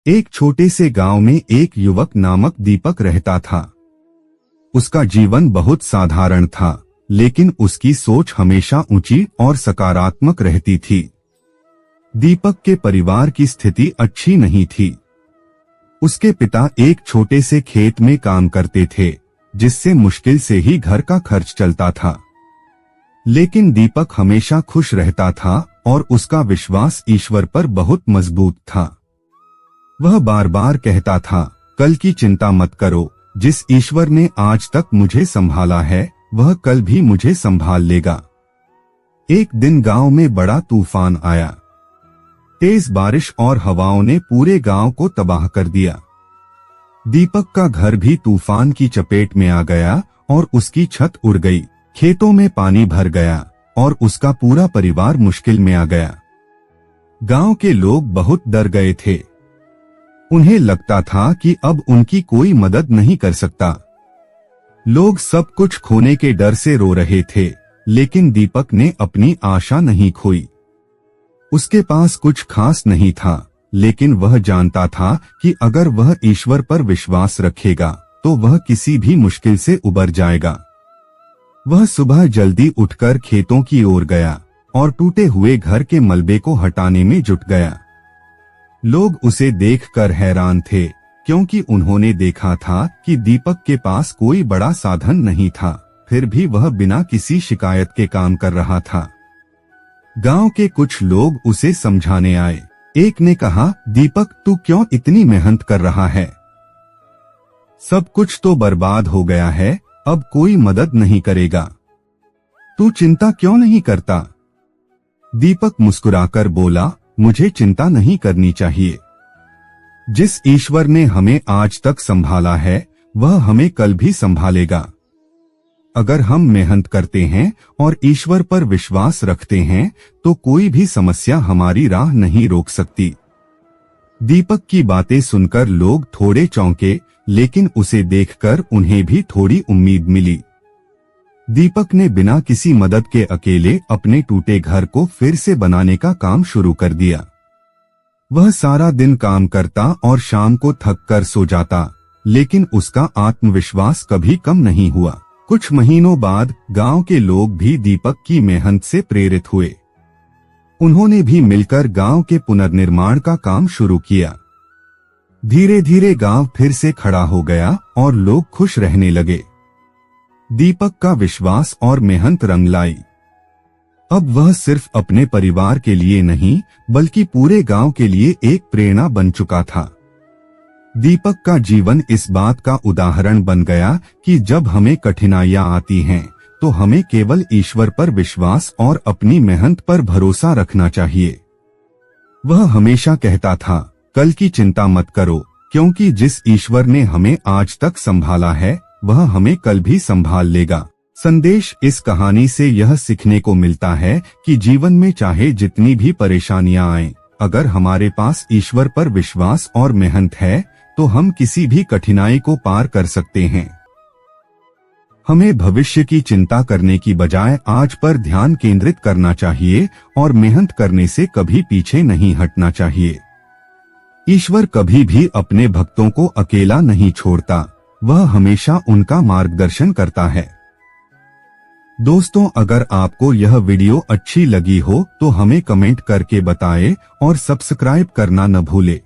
एक छोटे से गांव में एक युवक नामक दीपक रहता था। उसका जीवन बहुत साधारण था, लेकिन उसकी सोच हमेशा ऊंची और सकारात्मक रहती थी। दीपक के परिवार की स्थिति अच्छी नहीं थी। उसके पिता एक छोटे से खेत में काम करते थे, जिससे मुश्किल से ही घर का खर्च चलता था। लेकिन दीपक हमेशा खुश रहता था और उसका विश्वास ईश्वर पर बहुत मजबूत था। वह बार बार कहता था, कल की चिंता मत करो, जिस ईश्वर ने आज तक मुझे संभाला है वह कल भी मुझे संभाल लेगा। एक दिन गांव में बड़ा तूफान आया। तेज बारिश और हवाओं ने पूरे गांव को तबाह कर दिया। दीपक का घर भी तूफान की चपेट में आ गया और उसकी छत उड़ गई। खेतों में पानी भर गया और उसका पूरा परिवार मुश्किल में आ गया। गांव के लोग बहुत डर गए थे। उन्हें लगता था कि अब उनकी कोई मदद नहीं कर सकता। लोग सब कुछ खोने के डर से रो रहे थे, लेकिन दीपक ने अपनी आशा नहीं खोई। उसके पास कुछ खास नहीं था, लेकिन वह जानता था कि अगर वह ईश्वर पर विश्वास रखेगा तो वह किसी भी मुश्किल से उबर जाएगा। वह सुबह जल्दी उठकर खेतों की ओर गया और टूटे हुए घर के मलबे को हटाने में जुट गया। लोग उसे देखकर हैरान थे, क्योंकि उन्होंने देखा था कि दीपक के पास कोई बड़ा साधन नहीं था, फिर भी वह बिना किसी शिकायत के काम कर रहा था। गांव के कुछ लोग उसे समझाने आए। एक ने कहा, दीपक तू क्यों इतनी मेहनत कर रहा है? सब कुछ तो बर्बाद हो गया है, अब कोई मदद नहीं करेगा। तू चिंता क्यों नहीं करता? दीपक मुस्कुराकर बोला, मुझे चिंता नहीं करनी चाहिए। जिस ईश्वर ने हमें आज तक संभाला है वह हमें कल भी संभालेगा। अगर हम मेहनत करते हैं और ईश्वर पर विश्वास रखते हैं तो कोई भी समस्या हमारी राह नहीं रोक सकती। दीपक की बातें सुनकर लोग थोड़े चौंके, लेकिन उसे देखकर उन्हें भी थोड़ी उम्मीद मिली। दीपक ने बिना किसी मदद के अकेले अपने टूटे घर को फिर से बनाने का काम शुरू कर दिया। वह सारा दिन काम करता और शाम को थक कर सो जाता, लेकिन उसका आत्मविश्वास कभी कम नहीं हुआ। कुछ महीनों बाद गांव के लोग भी दीपक की मेहनत से प्रेरित हुए। उन्होंने भी मिलकर गांव के पुनर्निर्माण का काम शुरू किया। धीरे धीरे गांव फिर से खड़ा हो गया और लोग खुश रहने लगे। दीपक का विश्वास और मेहनत रंग लाई। अब वह सिर्फ अपने परिवार के लिए नहीं, बल्कि पूरे गांव के लिए एक प्रेरणा बन चुका था। दीपक का जीवन इस बात का उदाहरण बन गया कि जब हमें कठिनाइयां आती हैं, तो हमें केवल ईश्वर पर विश्वास और अपनी मेहनत पर भरोसा रखना चाहिए। वह हमेशा कहता था, कल की चिंता मत करो, क्योंकि जिस ईश्वर ने हमें आज तक संभाला है वह हमें कल भी संभाल लेगा। संदेश इस कहानी से यह सीखने को मिलता है कि जीवन में चाहे जितनी भी परेशानियां आएं, अगर हमारे पास ईश्वर पर विश्वास और मेहनत है तो हम किसी भी कठिनाई को पार कर सकते हैं। हमें भविष्य की चिंता करने की बजाय आज पर ध्यान केंद्रित करना चाहिए और मेहनत करने से कभी पीछे नहीं हटना चाहिए। ईश्वर कभी भी अपने भक्तों को अकेला नहीं छोड़ता, वह हमेशा उनका मार्गदर्शन करता है। दोस्तों, अगर आपको यह वीडियो अच्छी लगी हो तो हमें कमेंट करके बताएं और सब्सक्राइब करना न भूलें।